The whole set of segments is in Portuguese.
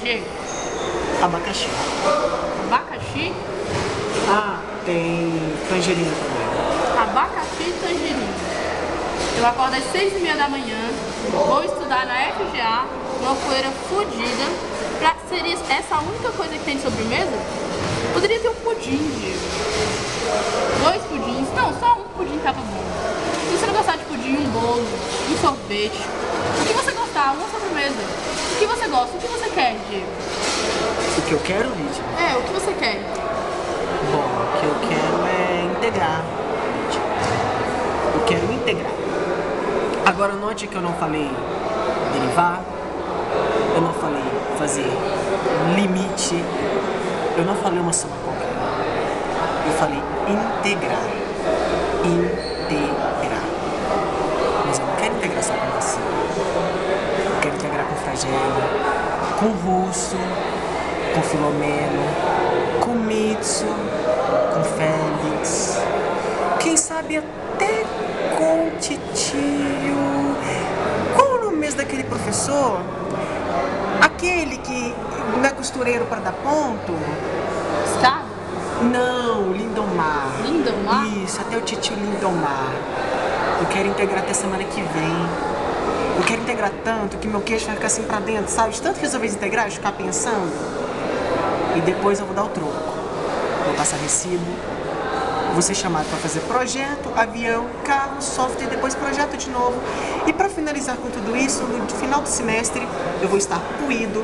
Diego? Abacaxi. Abacaxi? Ah, tem tangerina também. Abacaxi e tangerina. Eu acordo às 6h30 da manhã, vou estudar na FGA, uma poeira fodida. Seria essa a única coisa que tem de sobremesa? Poderia ter um pudim, Diego. 2 pudins. Não, só um pudim tava bom. Se você não gostar de pudim, um bolo, um sorvete. O que você gostar, uma sobremesa. O que você gosta, o que você quer, Diego? O que eu quero, Lídia? É, o que você quer? Bom, o que eu quero é integrar, Lídia. Eu quero integrar. Agora note que eu não falei derivar, eu não falei fazer limite, eu não falei uma soma qualquer. Eu falei integrar. Integrar. Mas eu não quero integrar só com você. Eu quero integrar com Fragélia, com Russo, com Filomeno, com Mitsu, com Félix. Quem sabe até com Titio. Qual o nome mesmo daquele professor? Aquele que não é costureiro para dar ponto? Está? Não, Lindomar. Lindomar? Isso, até o titio Lindomar. Eu quero integrar até semana que vem. Eu quero integrar tanto que meu queixo vai ficar assim pra dentro, sabe? De tanto que resolver integrar, eu ficar pensando. E depois eu vou dar o troco. Vou passar recibo. Vou ser chamado para fazer projeto, avião, carro, software, depois projeto de novo. E para finalizar com tudo isso, no final do semestre, eu vou estar puído,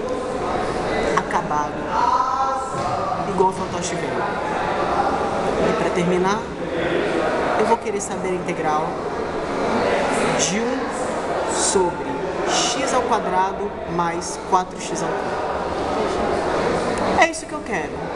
acabado, igual o fantoche velho. E para terminar, eu vou querer saber a integral de 1 sobre x ao quadrado mais 4x ao quadrado. É isso que eu quero.